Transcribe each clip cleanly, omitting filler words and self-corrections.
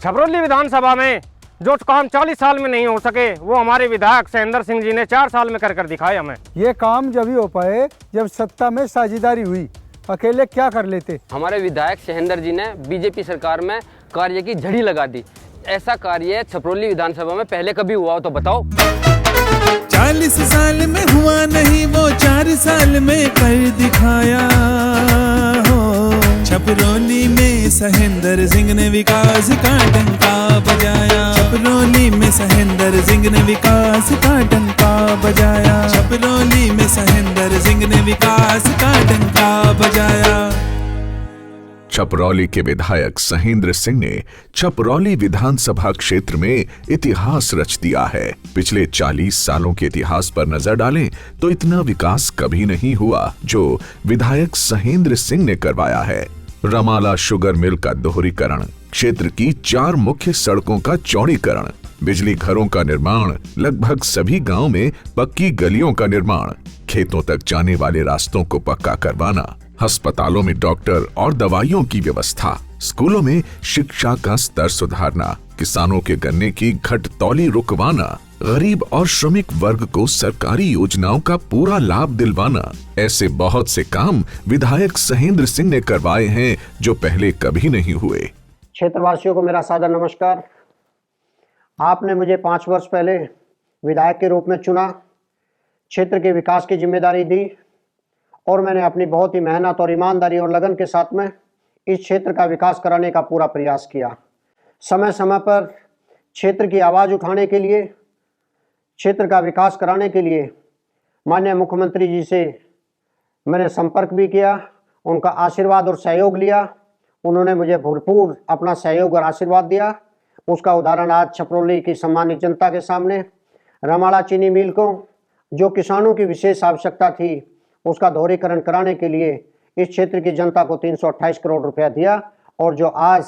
छपरौली विधानसभा में जो काम 40 साल में नहीं हो सके वो हमारे विधायक सहेंद्र सिंह जी ने 4 साल में कर दिखाए हमें। ये काम जब ही हो पाए जब सत्ता में साझेदारी हुई, अकेले क्या कर लेते। हमारे विधायक सहेंद्र जी ने बीजेपी सरकार में कार्य की झड़ी लगा दी। ऐसा कार्य छपरौली विधानसभा में पहले कभी हुआ हो तो बताओ। 40 साल में हुआ नहीं वो 4 साल में कर दिखाया हो। छपरौली में सहेंद्र सिंह ने विकास का डंका बजाया। छपरौली में सहेंद्र सिंह ने विकास का डंका बजाया। छपरौली में सहेंद्र सिंह ने विकास का डंका बजाया। छपरौली के विधायक सहेंद्र सिंह ने छपरौली विधानसभा क्षेत्र में इतिहास रच दिया है। पिछले 40 सालों के इतिहास पर नजर डालें तो इतना विकास कभी नहीं हुआ जो विधायक सहेंद्र सिंह ने करवाया है। रमाला शुगर मिल का दोहरीकरण, क्षेत्र की 4 मुख्य सड़कों का चौड़ीकरण, बिजली घरों का निर्माण, लगभग सभी गांव में पक्की गलियों का निर्माण, खेतों तक जाने वाले रास्तों को पक्का करवाना, अस्पतालों में डॉक्टर और दवाइयों की व्यवस्था, स्कूलों में शिक्षा का स्तर सुधारना, किसानों के गन्ने की घटतौली रुकवाना, गरीब और श्रमिक वर्ग को सरकारी योजनाओं का पूरा लाभ दिलवाना, ऐसे बहुत से काम विधायक सहेंद्र सिंह ने करवाए हैं जो पहले कभी नहीं हुए। क्षेत्रवासियों को मेरा सादर नमस्कार। आपने मुझे 5 वर्ष पहले विधायक के रूप में चुना, क्षेत्र के विकास की जिम्मेदारी दी और मैंने अपनी बहुत ही मेहनत और ईमानदारी और लगन के साथ में इस क्षेत्र का विकास कराने का पूरा प्रयास किया। समय समय पर क्षेत्र की आवाज़ उठाने के लिए, क्षेत्र का विकास कराने के लिए माननीय मुख्यमंत्री जी से मैंने संपर्क भी किया, उनका आशीर्वाद और सहयोग लिया। उन्होंने मुझे भरपूर अपना सहयोग और आशीर्वाद दिया। उसका उदाहरण आज छपरौली की सम्मानित जनता के सामने रमाला चीनी मिल को जो किसानों की विशेष आवश्यकता थी उसका दोहरीकरण कराने के लिए इस क्षेत्र की जनता को 328 करोड़ रुपया दिया और जो आज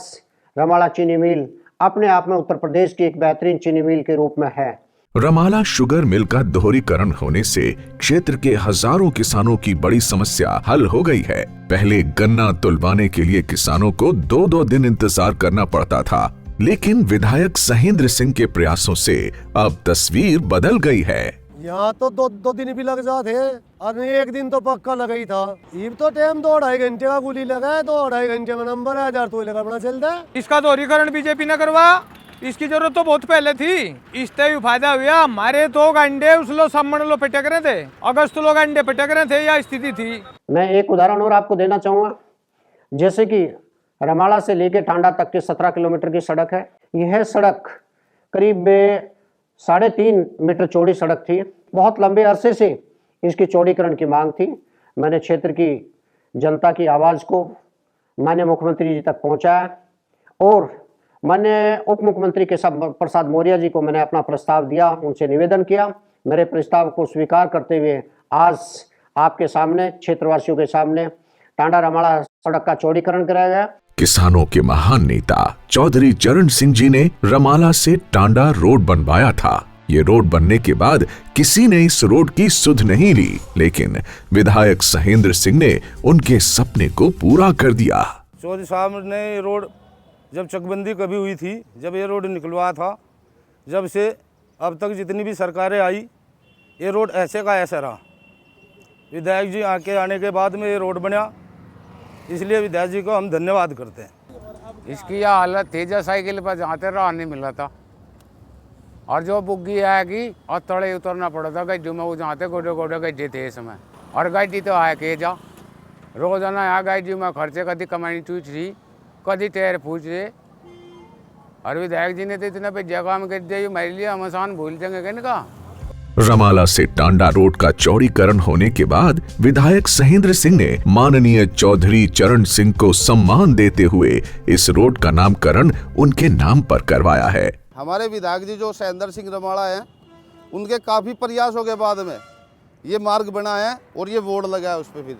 रमाला चीनी मिल अपने आप में उत्तर प्रदेश की एक बेहतरीन चीनी मिल के रूप में है। रमाला शुगर मिल का दोहरीकरण होने से क्षेत्र के हजारों किसानों की बड़ी समस्या हल हो गई है। पहले गन्ना तुलवाने के लिए किसानों को 2-2 दिन इंतजार करना पड़ता था, लेकिन विधायक सहेंद्र सिंह के प्रयासों से अब तस्वीर बदल गई है। यहाँ तो 2 दिन भी लग जाते और 1 दिन तो पक्का लगा ही था। ये तो टाइम 2-2.5 घंटे का गोली लगा है, 2-2.5 घंटे में नंबर है 1000 तो लगा बड़ा चलता है। इसका दोहरीकरण बीजेपी ने करवा, इसकी जरूरत तो बहुत पहले थी। इससे भी फायदा हुआ। हमारे 2 घंटे उसलो सामने लो पटक रहे थे, अगस्त लोग घंटे पटक रहे थे, यह स्थिति थी। मैं एक उदाहरण और आपको देना चाहूँगा, जैसे कि रमाला से लेके टांडा तक के 17 किलोमीटर की सड़क है। यह सड़क करीब 3.5 मीटर चौड़ी सड़क थी। बहुत लंबे अरसे से इसकी चौड़ीकरण की मांग थी। मैंने क्षेत्र की जनता की आवाज़ को माननीय मुख्यमंत्री जी तक पहुंचाया और माननीय उप मुख्यमंत्री केशव प्रसाद मौर्य जी को मैंने अपना प्रस्ताव दिया, उनसे निवेदन किया। मेरे प्रस्ताव को स्वीकार करते हुए आज आपके सामने, क्षेत्रवासियों के सामने टांडा रमाला सड़क का चौड़ीकरण कराया गया। किसानों के महान नेता चौधरी चरण सिंह जी ने रमाला से टांडा रोड बनवाया था। ये रोड बनने के बाद किसी ने इस रोड की सुध नहीं ली, लेकिन विधायक सहेंद्र सिंह ने उनके सपने को पूरा कर दिया। चौधरी साहब ने रोड जब चकबंदी कभी हुई थी, जब ये रोड निकलवाया था, जब से अब तक जितनी भी सरकारें आई ये रोड ऐसे का ऐसा रहा। विधायक जी आने के बाद में ये रोड बना, इसलिए विधायक जी को हम धन्यवाद करते हैं। इसकी यह हालत थी जब साइकिल पर जाते राह नहीं मिला था और जो बुग्गी आएगी और तड़े उतरना पड़ा था। गड्ढू में वो जाते गोडे गोडे गड्ढे थे इस समय, और गड्ढी तो आए के जा रोजाना यहाँ गड्ढी में खर्चे कभी कमाई चूच रही, कभी टैर पूछ रहे। और विधायक जी ने तो इतना पे जगह कर दिया, मेरे लिए हम आसान भूल जाएंगे इनका। रमाला से टांडा रोड का चौड़ीकरण होने के बाद विधायक सहेंद्र सिंह ने माननीय चौधरी चरण सिंह को सम्मान देते हुए इस रोड का नामकरण उनके नाम पर करवाया है। हमारे विधायक जी जो सहेंद्र सिंह रमाला हैं, उनके काफ़ी प्रयासों के बाद में ये मार्ग बना है और ये बोर्ड लगा है उस पर। फिर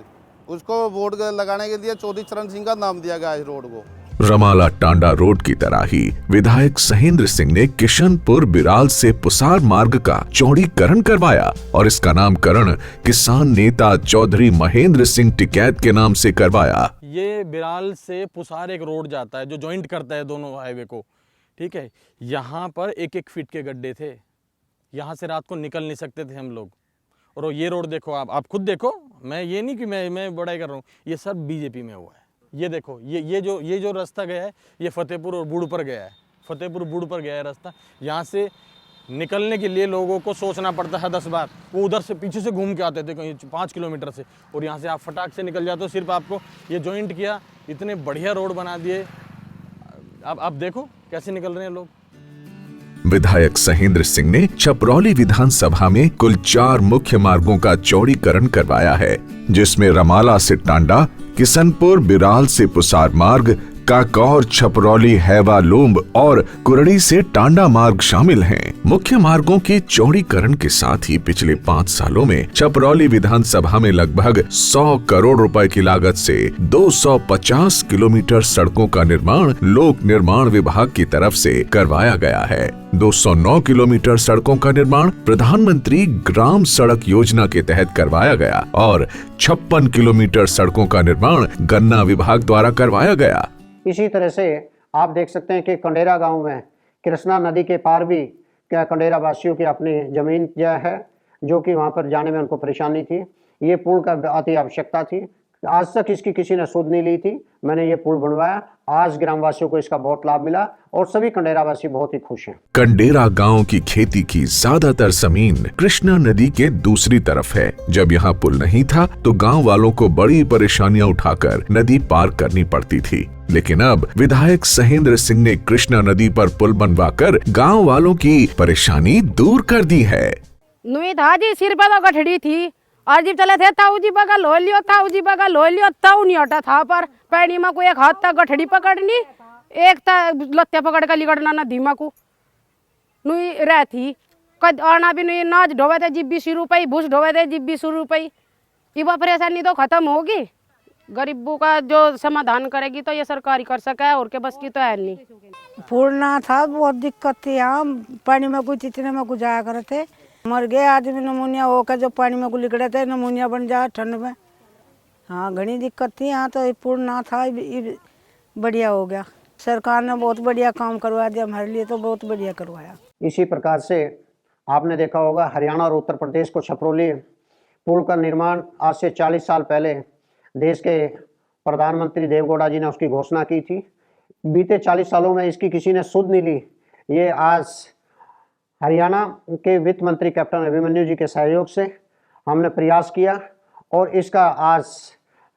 उसको बोर्ड लगाने के लिए चौधरी चरण सिंह का नाम दिया गया इस रोड को। रमाला टांडा रोड की तरह ही विधायक सहेंद्र सिंह ने किशनपुर बिराल से पुसार मार्ग का चौड़ीकरण करवाया और इसका नामकरण किसान नेता चौधरी महेंद्र सिंह टिकैत के नाम से करवाया। ये बिराल से पुसार एक रोड जाता है जो जॉइंट करता है दोनों हाईवे को। ठीक है। यहाँ पर 1-1 फीट के गड्ढे थे, यहाँ से रात को निकल नहीं सकते थे हम लोग। और ये रोड देखो, आप खुद देखो, मैं ये नहीं कि मैं बड़ाई कर रहा हूँ, ये सब बीजेपी में हुआ है। ये देखो, ये जो रास्ता गया है, ये फतेहपुर और बूढ़ पर गया है, फतेहपुर बूढ़ पर गया है रास्ता। यहाँ से निकलने के लिए लोगों को सोचना पड़ता है 10 बार। वो उधर से पीछे से घूम के आते थे कहीं 5 किलोमीटर से, और यहाँ से आप फटाक से निकल जाते हो। सिर्फ आपको ये जॉइंट किया, इतने बढ़िया रोड बना दिए, अब आप देखो कैसे निकल रहे हैं लोग। विधायक सहेंद्र सिंह ने छपरौली विधानसभा में कुल 4 मुख्य मार्गों का चौड़ीकरण करवाया है, जिसमें रमाला से टांडा, किशनपुर बिराल से पुसार मार्ग, काकौर छपरौली हैवा लूम्ब और कुरड़ी से टांडा मार्ग शामिल हैं। मुख्य मार्गों के चौड़ीकरण के साथ ही पिछले 5 सालों में छपरौली विधानसभा में लगभग 100 करोड़ रुपए की लागत से 250 किलोमीटर सड़कों का निर्माण लोक निर्माण विभाग की तरफ से करवाया गया है। 209 किलोमीटर सड़कों का निर्माण प्रधानमंत्री ग्राम सड़क योजना के तहत करवाया गया और 56 किलोमीटर सड़कों का निर्माण गन्ना विभाग द्वारा करवाया गया। इसी तरह से आप देख सकते हैं कि कंडेरा गांव में कृष्णा नदी के पार भी क्या कंडेरा वासियों की अपनी ज़मीन है, जो कि वहां पर जाने में उनको परेशानी थी। ये पुल का अति आवश्यकता थी, आज तक इसकी किसी ने सुध नहीं ली थी। मैंने ये पुल बनवाया, आज ग्रामवासियों को इसका बहुत लाभ मिला और सभी कंडेरा वासी बहुत ही खुश हैं। कंडेरा गांव की खेती की ज्यादातर जमीन कृष्णा नदी के दूसरी तरफ है। जब यहाँ पुल नहीं था तो गांव वालों को बड़ी परेशानियां उठाकर नदी पार करनी पड़ती थी, लेकिन अब विधायक सहेंद्र सिंह ने कृष्णा नदी पर पुल बनवाकर गांव वालों की परेशानी दूर कर दी है। नुई था जी, सिर पर तो गठड़ी थी और जब चले थे ताऊ जी बगल हो लियो, ताऊ जी बगल हो लियो, ताऊ नहीं हटा था पर पैनी में को एक हाथ तक गठड़ी पकड़नी, एक तक लत्ते पकड़ कर लिगड़ना ना धीमा को नुई रहती कद आना भी नहीं, नाच ढोवे थे जिब 20 रुपये, भूस ढोवे थे जिब 20 रुपये। ये परेशानी तो खत्म होगी, गरीबों का जो समाधान करेगी तो ये सरकारी कर सका है, और के बस की तो है नहीं। फूलना था, बहुत दिक्कत थी। यहाँ पानी में कुछ इतने में कुछ आया करे थे, मर गए आदमी नमूनिया होकर, जो पानी में को लिकड़े थे नमूनिया बन जाए ठंड में। हाँ घनी दिक्कत थी यहाँ, तो ये पुल ना था, ये बढ़िया हो गया। सरकार ने बहुत बढ़िया काम करवा दिया हमारे लिए, तो बहुत बढ़िया करवाया। इसी प्रकार से आपने देखा होगा हरियाणा और उत्तर प्रदेश को छपरौली पुल का निर्माण आज से 40 साल पहले देश के प्रधानमंत्री देवेगौड़ा जी ने उसकी घोषणा की थी। बीते 40 सालों में इसकी किसी ने सुध नहीं ली। ये आज हरियाणा के वित्त मंत्री कैप्टन अभिमन्यु जी के सहयोग से हमने प्रयास किया और इसका आज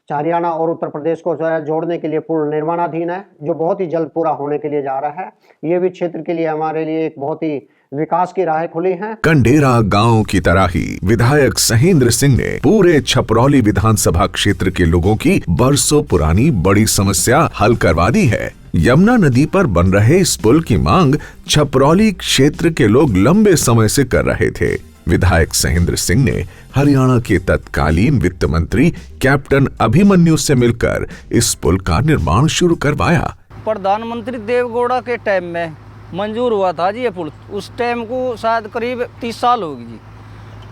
हरियाणा और उत्तर प्रदेश को जो है जोड़ने के लिए पुल निर्माणाधीन है, जो बहुत ही जल्द पूरा होने के लिए जा रहा है। ये भी क्षेत्र के लिए हमारे लिए एक बहुत ही विकास की राह खुली है। कंडेरा गांव की तरह ही विधायक सहेंद्र सिंह ने पूरे छपरौली विधानसभा क्षेत्र के लोगों की बरसों पुरानी बड़ी समस्या हल करवा दी है। यमुना नदी पर बन रहे इस पुल की मांग छपरौली क्षेत्र के लोग लंबे समय से कर रहे थे। विधायक सहेंद्र सिंह ने हरियाणा के तत्कालीन वित्त मंत्री कैप्टन अभिमन्यु से मिलकर इस पुल का निर्माण शुरू करवाया। प्रधानमंत्री देवेगौड़ा के टाइम में मंजूर हुआ था जी ये पुल, उस टाइम को शायद करीब 30 साल होगी जी,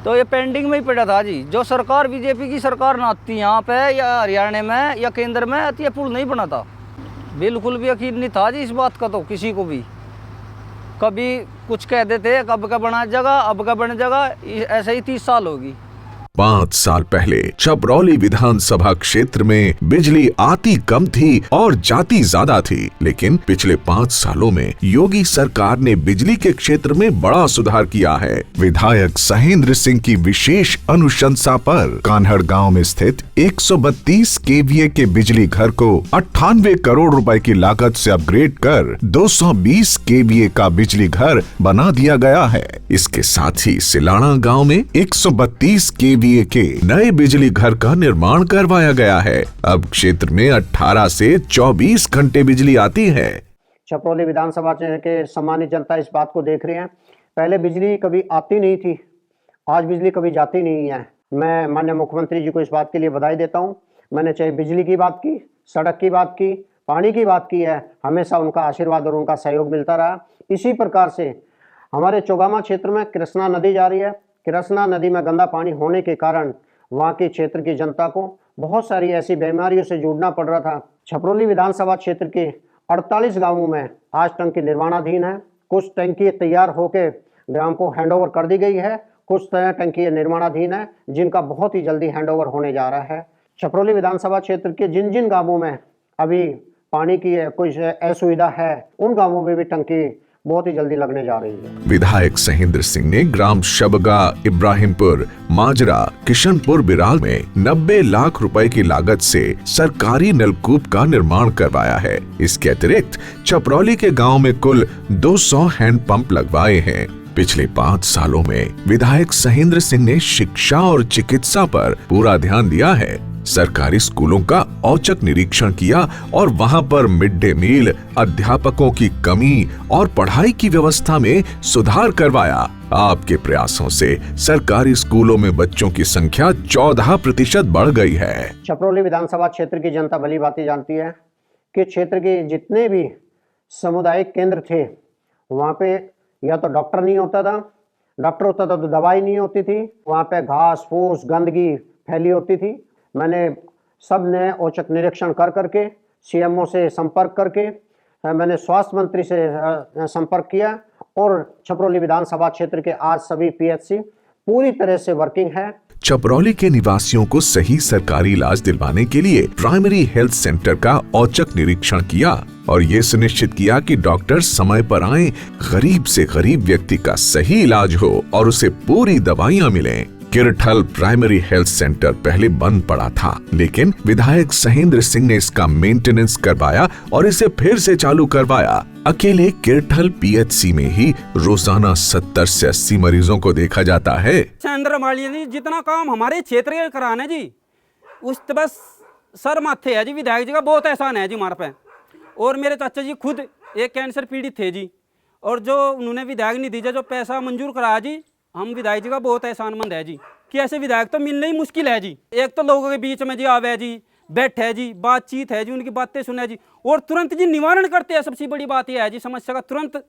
तो ये पेंडिंग में ही पड़ा था जी। जो सरकार बीजेपी की सरकार ना आती यहाँ पे या हरियाणा में या केंद्र में, तो ये पुल नहीं बना था। बिल्कुल भी यकीन नहीं था जी इस बात का, तो किसी को भी कभी कुछ कह देते कब का बना जगह, अब का बन जगह, ऐसे ही 30 साल होगी। 5 साल पहले छपरौली विधानसभा क्षेत्र में बिजली आती कम थी और जाती ज्यादा थी, लेकिन पिछले 5 सालों में योगी सरकार ने बिजली के क्षेत्र में बड़ा सुधार किया है। विधायक सहेंद्र सिंह की विशेष अनुशंसा पर कान्हड़ गांव में स्थित 132 केवीए के बिजली घर को 98 करोड़ रुपए की लागत से अपग्रेड कर 220 केवीए का बिजली घर बना दिया गया है। इसके साथ ही सिलाना गाँव में 132 केवीए के नए बिजली घर का निर्माण करवाया गया है। अब क्षेत्र में 18 से 24 घंटे बिजली आती है। छपरौली विधानसभा के सम्मानित जनता इस बात को देख रहे हैं, पहले बिजली कभी आती नहीं थी, आज बिजली कभी जाती नहीं है। मैं माननीय मुख्यमंत्री जी को इस बात के लिए बधाई देता हूं। मैंने चाहे बिजली की बात की, सड़क की बात की, पानी की बात की है, हमेशा उनका आशीर्वाद और उनका सहयोग मिलता रहा। इसी प्रकार से हमारे चौगामा क्षेत्र में कृष्णा नदी जा रही है। कृष्णा नदी में गंदा पानी होने के कारण वहाँ के क्षेत्र की जनता को बहुत सारी ऐसी बीमारियों से जूझना पड़ रहा था। छपरौली विधानसभा क्षेत्र के 48 गांवों में आज टंकी निर्माणाधीन है। कुछ टंकी तैयार होकर ग्राम को हैंडओवर कर दी गई है, कुछ टंकी निर्माणाधीन है जिनका बहुत ही जल्दी हैंडओवर होने जा रहा है। छपरौली विधानसभा क्षेत्र के जिन जिन गांवों में अभी पानी की कुछ असुविधा है, उन गांवों में भी टंकी बहुत ही जल्दी लगने जा रही है। विधायक सहेंद्र सिंह ने ग्राम शबगा, इब्राहिमपुर, माजरा, किशनपुर बिराल में 90 लाख रुपए की लागत से सरकारी नलकूप का निर्माण करवाया है। इसके अतिरिक्त छपरौली के गांव में कुल 200 हैंडपंप लगवाए हैं। पिछले 5 सालों में विधायक सहेंद्र सिंह ने शिक्षा और चिकित्सा पर पूरा ध्यान दिया है। सरकारी स्कूलों का औचक निरीक्षण किया और वहां पर मिड डे मील, अध्यापकों की कमी और पढ़ाई की व्यवस्था में सुधार करवाया। आपके प्रयासों से सरकारी स्कूलों में बच्चों की संख्या 14% बढ़ गई है। छपरौली विधानसभा क्षेत्र की जनता भली भांति जानती है कि क्षेत्र के जितने भी सामुदायिक केंद्र थे वहाँ पे या तो डॉक्टर नहीं होता था, डॉक्टर होता था तो दवाई नहीं होती थी, वहाँ पे घास फूस गंदगी फैली होती थी। मैंने सब ने औचक निरीक्षण कर करके सीएमओ से संपर्क करके मैंने स्वास्थ्य मंत्री से संपर्क किया और छपरौली विधानसभा क्षेत्र के आज सभी पीएचसी पूरी तरह से वर्किंग है। छपरौली के निवासियों को सही सरकारी इलाज दिलवाने के लिए प्राइमरी हेल्थ सेंटर का औचक निरीक्षण किया और ये सुनिश्चित किया कि डॉक्टर समय पर आए, गरीब से गरीब व्यक्ति का सही इलाज हो और उसे पूरी दवाइयाँ मिलें। किरठल प्राइमरी हेल्थ सेंटर पहले बंद पड़ा था, लेकिन विधायक सहेंद्र सिंह ने इसका मेंटेनेंस करवाया और इसे फिर से चालू करवाया। अकेले किरठल पीएचसी में ही रोजाना 70 से 80 मरीजों को देखा जाता है। सहेंद्र मालिया जी जितना काम हमारे क्षेत्र के कराने जी, उस तो बस सर माथे है जी। विधायक जी का बहुत एहसान है जी हमारे पे। और मेरे चाचा जी खुद एक कैंसर पीड़ित थे जी, और जो उन्होंने विधायक निधि जो पैसा मंजूर कराया जी, हम विधायक जी का बहुत एहसानमंद है जी कि ऐसे विधायक तो मिलना ही मुश्किल है जी। एक तो लोगों के बीच में जी आवे जी, बैठे जी, बातचीत है जी, उनकी बातें सुने जी और तुरंत जी निवारण करते हैं। सबसे बड़ी बात यह है जी, समस्या का तुरंत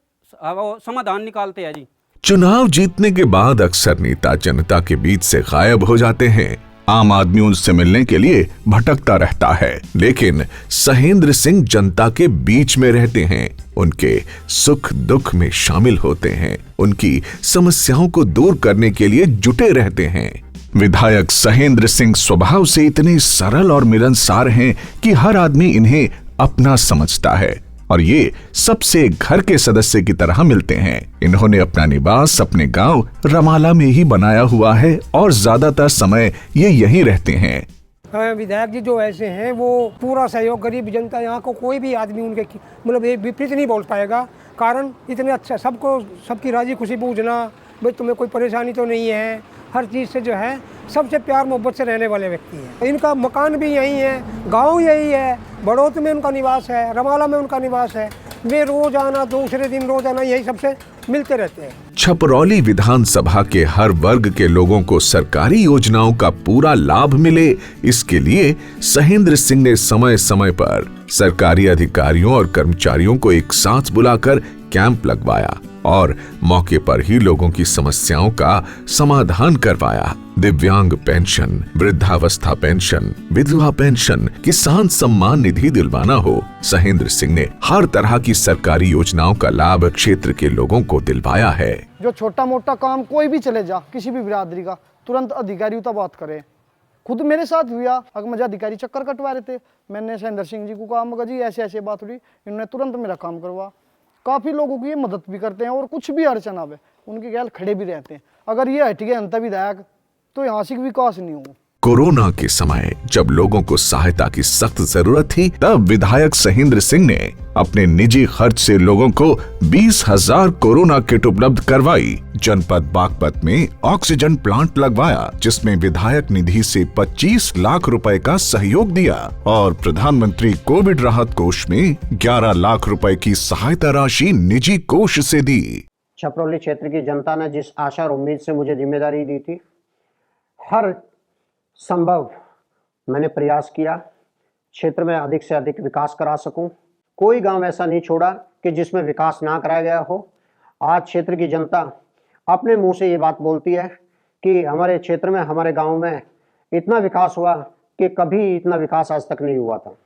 समाधान निकालते हैं जी। चुनाव जीतने के बाद अक्सर नेता जनता के बीच से गायब हो जाते हैं। आम आदमी उनसे मिलने के लिए भटकता रहता है, लेकिन सहेंद्र सिंह जनता के बीच में रहते हैं, उनके सुख दुख में शामिल होते हैं, उनकी समस्याओं को दूर करने के लिए जुटे रहते हैं। विधायक सहेंद्र सिंह स्वभाव से इतने सरल और मिलनसार हैं कि हर आदमी इन्हें अपना समझता है और ये सबसे घर के सदस्य की तरह मिलते हैं। इन्होंने अपना निवास अपने गांव रमाला में ही बनाया हुआ है और ज्यादातर समय ये यहीं रहते हैं। विधायक जी जो ऐसे हैं वो पूरा सहयोग गरीब जनता, यहाँ को कोई भी आदमी उनके मतलब विपरीत नहीं बोल पाएगा। कारण इतने अच्छा सबको सबकी राजी खुशी पूछना, भाई तुम्हें कोई परेशानी तो नहीं है, हर चीज़ से जो है सबसे प्यार मोहब्बत से रहने वाले व्यक्ति हैं। इनका मकान भी यही है, गांव यही है, बड़ौत में उनका निवास है, रमाला में उनका निवास है। वे रोजाना दूसरे दिन रोजाना यही सबसे मिलते रहते हैं। छपरौली विधानसभा के हर वर्ग के लोगों को सरकारी योजनाओं का पूरा लाभ मिले, इसके लिए सहेंद्र सिंह ने समय समय पर सरकारी अधिकारियों और कर्मचारियों को एक साथ बुलाकर कैंप लगवाया और मौके पर ही लोगों की समस्याओं का समाधान करवाया। दिव्यांग पेंशन, वृद्धावस्था पेंशन, विधवा पेंशन, किसान सम्मान निधि दिलवाना हो, सहेंद्र सिंह ने हर तरह की सरकारी योजनाओं का लाभ क्षेत्र के लोगों को दिलवाया है। जो छोटा मोटा काम कोई भी चले जा, किसी भी बिरादरी का, तुरंत अधिकारी उतना बात करे। खुद मेरे साथ हुआ, अगर मुझे अधिकारी चक्कर कटवा रहे थे, मैंने सहेंद्र सिंह जी को कहा, मगर जी ऐसे ऐसे बात हुई, इन्होंने तुरंत मेरा काम करवा। काफ़ी लोगों की ये मदद भी करते हैं और कुछ भी अड़चन आवे उनके ख्याल खड़े भी रहते हैं। अगर ये हट गए अंत विधायक तो यहाँ से विकास नहीं हो। कोरोना के समय जब लोगों को सहायता की सख्त जरूरत थी, तब विधायक सहेंद्र सिंह ने अपने निजी खर्च से लोगों को 20,000 कोरोना किट उपलब्ध करवाई। जनपद बागपत में ऑक्सीजन प्लांट लगवाया, जिसमें विधायक निधि से 25 लाख रुपए का सहयोग दिया और प्रधानमंत्री कोविड राहत कोष में 11 लाख रुपए की सहायता राशि निजी कोष से दी। छपरौली क्षेत्र की जनता ने जिस आशा और उम्मीद से मुझे जिम्मेदारी दी थी, हर संभव मैंने प्रयास किया क्षेत्र में अधिक से अधिक विकास करा सकूं। कोई गांव ऐसा नहीं छोड़ा कि जिसमें विकास ना कराया गया हो। आज क्षेत्र की जनता अपने मुंह से ये बात बोलती है कि हमारे क्षेत्र में, हमारे गांव में इतना विकास हुआ कि कभी इतना विकास आज तक नहीं हुआ था।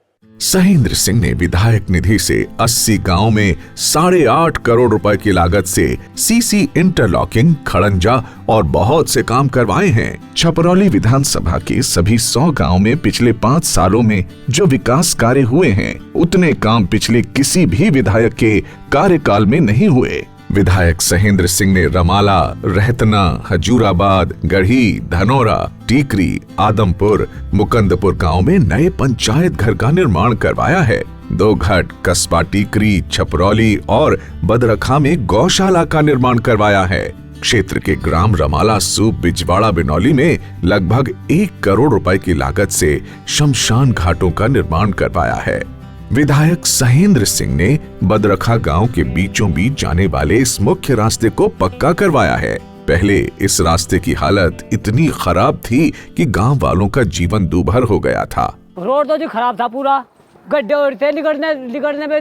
सहेंद्र सिंह ने विधायक निधि से 80 गांव में 8.5 करोड़ रुपए की लागत से सीसी इंटरलॉकिंग, खड़ंजा और बहुत से काम करवाए हैं। छपरौली विधानसभा के सभी 100 गांव में पिछले 5 सालों में जो विकास कार्य हुए हैं, उतने काम पिछले किसी भी विधायक के कार्यकाल में नहीं हुए। विधायक सहेंद्र सिंह ने रमाला, रहतना, हजूराबाद, गढ़ी, धनौरा, टीकरी, आदमपुर, मुकंदपुर गांव में नए पंचायत घर का निर्माण करवाया है। 2 घाट, कस्बा टीकरी, छपरौली और बदरखा में गौशाला का निर्माण करवाया है। क्षेत्र के ग्राम रमाला, सूप, बिजवाड़ा, बिनौली में लगभग 1 करोड़ रुपए की लागत से शमशान घाटों का निर्माण करवाया है। विधायक सहेंद्र सिंह ने बदरखा गांव के बीचों बीच जाने वाले इस मुख्य रास्ते को पक्का करवाया है। पहले इस रास्ते की हालत इतनी खराब थी कि गांव वालों का जीवन दूभर हो गया था। रोड तो जी खराब था, पूरा गड्ढे उड़ते, निकलने में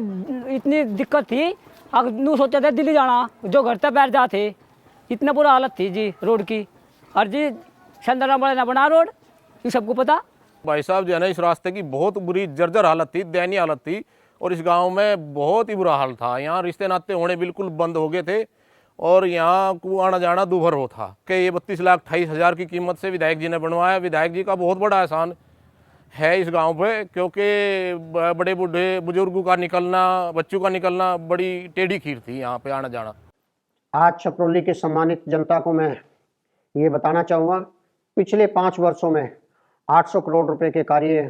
इतनी दिक्कत थी। अगर सोचा था दिल्ली जाना, जो घर तक बैठ जाते, इतना बुरा हालत थी जी रोड की। और जी चंद्रा बड़ा बना रोड, ये सबको पता। भाई साहब जो है ना, इस रास्ते की बहुत बुरी जर्जर हालत थी, दयनीय हालत थी और इस गांव में बहुत ही बुरा हाल था। यहाँ रिश्ते नाते होने बिल्कुल बंद हो गए थे और यहाँ को आना जाना दूभर हो था कि ये 32,28,000 की कीमत से विधायक जी ने बनवाया। विधायक जी का बहुत बड़ा एहसान है इस गांव पे, क्योंकि बड़े बूढ़े बुजुर्गों का निकलना, बच्चों का निकलना बड़ी टेढ़ी खीर थी यहाँ पे आना जाना। आज छपरौली की सम्मानित जनता को मैं ये बताना चाहूँगा, पिछले 5 वर्षों में 800 करोड़ रुपए के कार्य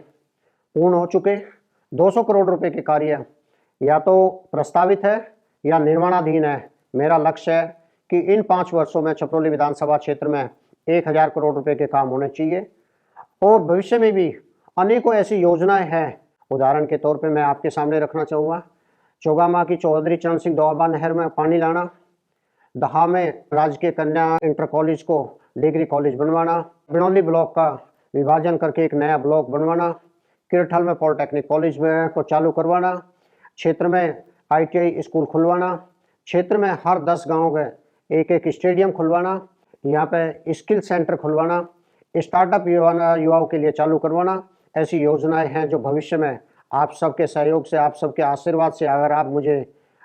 पूर्ण हो चुके। 200 करोड़ रुपए के कार्य या तो प्रस्तावित है या निर्माणाधीन है। मेरा लक्ष्य है कि इन 5 वर्षों में छपरौली विधानसभा क्षेत्र में 1000 करोड़ रुपए के काम होने चाहिए और भविष्य में भी अनेकों ऐसी योजनाएं हैं। उदाहरण के तौर पे मैं आपके सामने रखना चाहूँगा, चौगामा की चौधरी चरण सिंह दोआबा नहर में पानी लाना, दहा में राजकीय कन्या इंटर कॉलेज को डिग्री कॉलेज बनवाना, बिनौली ब्लॉक का विभाजन करके एक नया ब्लॉक बनवाना, किरठल में पॉलिटेक्निक कॉलेज में को चालू करवाना, क्षेत्र में ITI स्कूल खुलवाना, क्षेत्र में हर 10 गांव के एक स्टेडियम खुलवाना, यहाँ पे स्किल सेंटर खुलवाना, स्टार्टअप युवाओं के लिए चालू करवाना। ऐसी योजनाएं हैं जो भविष्य में आप सबके सहयोग से, आप सबके आशीर्वाद से, अगर आप मुझे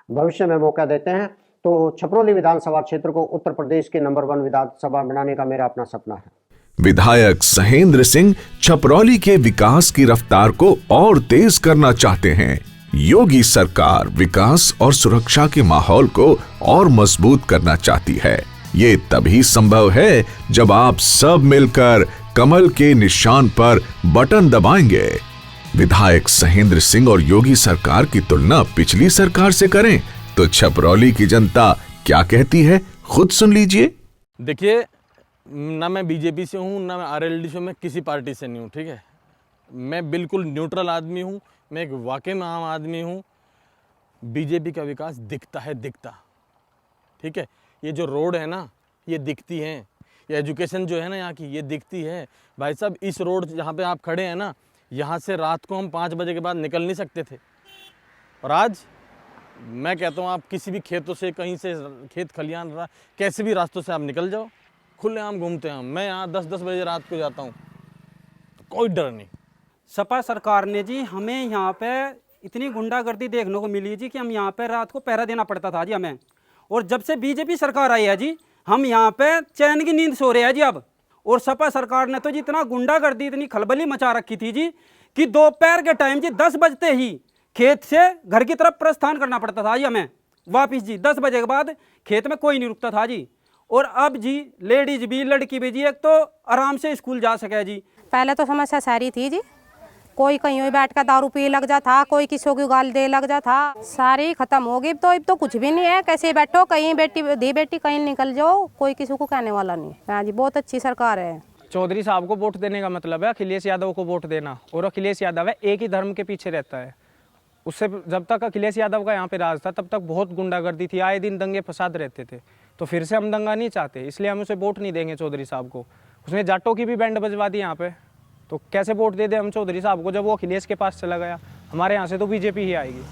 भविष्य में मौका देते हैं तो छपरौली विधानसभा क्षेत्र को उत्तर प्रदेश के नंबर 1 विधानसभा बनाने का मेरा अपना सपना है। विधायक सहेंद्र सिंह छपरौली के विकास की रफ्तार को और तेज करना चाहते हैं। योगी सरकार विकास और सुरक्षा के माहौल को और मजबूत करना चाहती है। ये तभी संभव है जब आप सब मिलकर कमल के निशान पर बटन दबाएंगे। विधायक सहेंद्र सिंह और योगी सरकार की तुलना पिछली सरकार से करें तो छपरौली की जनता क्या कहती है, खुद सुन लीजिए। देखिए, ना मैं बीजेपी से हूँ, ना मैं RLD से, मैं किसी पार्टी से नहीं हूँ, ठीक है। मैं बिल्कुल न्यूट्रल आदमी हूँ, मैं एक वाकई में आम आदमी हूँ। बीजेपी का विकास दिखता है, ठीक है। ये जो रोड है ना, ये दिखती है। ये एजुकेशन जो है ना यहाँ की, ये दिखती है। भाई साहब, इस रोड जहाँ पे आप खड़े हैं ना, यहाँ से रात को हम 5 बजे के बाद निकल नहीं सकते थे। और आज मैं कहता हूँ, आप किसी भी खेतों से, कहीं से खेत खलियान कैसे भी रास्तों से आप निकल जाओ, खुलेआम घूमते हैं हम। मैं यहाँ 10-10 बजे रात को जाता हूँ, कोई डर नहीं। सपा सरकार ने जी हमें यहाँ पे इतनी गुंडागर्दी देखने को मिली जी कि हम यहाँ पे रात को पहरा देना पड़ता था जी हमें। और जब से बीजेपी सरकार आई है जी, हम यहाँ पे चैन की नींद सो रहे हैं जी अब। और सपा सरकार ने तो जी इतना गुंडागर्दी, इतनी खलबली मचा रखी थी जी कि दोपहर के टाइम जी 10 बजते ही खेत से घर की तरफ प्रस्थान करना पड़ता था जी हमें वापिस जी। 10 बजे के बाद खेत में कोई नहीं रुकता था जी। और अब जी लेडीज भी, लड़की भी जी एक तो आराम से स्कूल जा सके जी। पहले तो समस्या सारी थी जी, कोई कहीं बैठ कर दारू पी लग जा था, कोई किसी को गाल दे लग जा था, सारी खत्म हो गई। अब तो कुछ भी नहीं है, कैसे बैठो, कहीं बेटी कहीं निकल जाओ, कोई किसी को कहने वाला नहीं। हाँ जी, बहुत अच्छी सरकार है। चौधरी साहब को वोट देने का मतलब है अखिलेश यादव को वोट देना। और अखिलेश यादव है एक ही धर्म के पीछे रहता है। उससे जब तक अखिलेश यादव का यहाँ पे राज था तब तक बहुत गुंडागर्दी थी, आए दिन दंगे फसाद रहते थे। तो फिर से हम दंगा नहीं चाहते, इसलिए हम उसे वोट नहीं देंगे चौधरी साहब को। उसने जाटों की भी बैंड बजवा दी यहाँ पे, तो कैसे वोट दे दे हम चौधरी साहब को जब वो अखिलेश के पास चला गया। हमारे यहाँ से तो बीजेपी ही आएगी।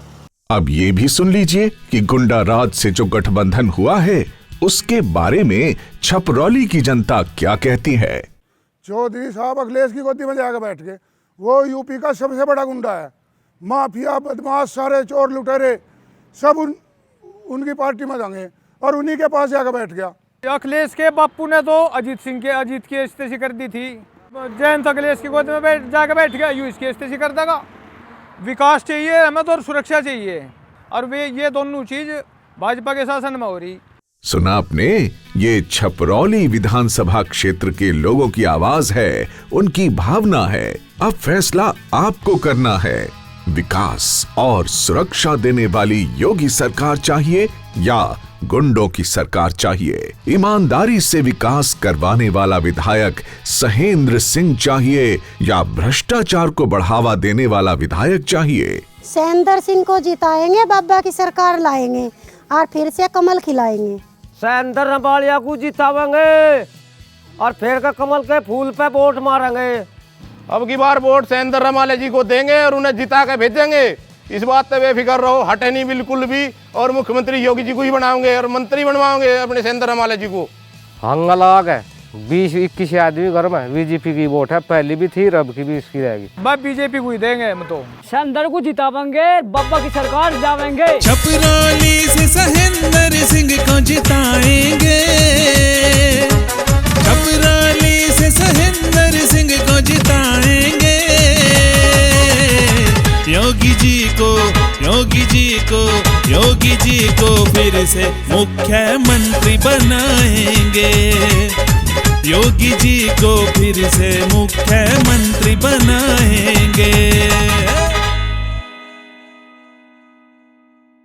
अब ये भी सुन लीजिए कि गुंडा राज से जो गठबंधन हुआ है उसके बारे में छपरौली की जनता क्या कहती है। चौधरी साहब अखिलेश की गोदी में जाकर बैठ के, वो यूपी का सबसे बड़ा गुंडा है। माफिया बदमाश सारे चोर लुटेरे सब उनकी पार्टी में जाएंगे और उन्हीं के पास जाकर बैठ गया। अखिलेश के बापू ने तो अजीत की इस्तीफी कर दी थी। जयंत अखिलेश की गोद में जाकर बैठ गया, यूं इसकी इस्तीफी कर देगा। विकास चाहिए हमें तो, और सुरक्षा चाहिए, और वे ये दोनों चीज भाजपा के शासन में हो रही। सुना आपने, ये छपरौली विधानसभा क्षेत्र के लोगों की आवाज है, उनकी भावना है। अब फैसला आपको करना है। विकास और सुरक्षा देने वाली योगी सरकार चाहिए या गुंडों की सरकार चाहिए? ईमानदारी से विकास करवाने वाला विधायक सहेंद्र सिंह चाहिए या भ्रष्टाचार को बढ़ावा देने वाला विधायक चाहिए? सहेंद्र सिंह को जिताएंगे, बाबा की सरकार लाएंगे और फिर से कमल खिलाएंगे। सहेंद्र रबालिया को जितावेंगे और फिर का कमल के फूल पे वोट मारेंगे। अब की बार वोट सहेंद्र रमाले जी को देंगे और उन्हें जिता के भेजेंगे। इस बात पे बेफिक्र रहो, हटे नहीं बिल्कुल भी। और मुख्यमंत्री योगी जी को ही बनाओगे और मंत्री बनवाओगे अपने सहेंद्र रमाले जी को। हंगलाग है, 20-21 आदमी घर में बीजेपी की वोट है, पहली भी थी, रब की भी इसकी रहेगी। बस बीजेपी को ही देंगे हम तो। सहेंद्र को जितावेंगे, बाबा की सरकार जावेंगे। छपरौली से सहेंद्र सिंह को जिताएंगे, छपरौली से सहेंद्र सिंह को जिताएंगे। योगी जी को, योगी जी को, योगी जी को फिर से मुख्यमंत्री बनाएंगे। योगी जी को फिर से मुख्यमंत्री बनाएंगे।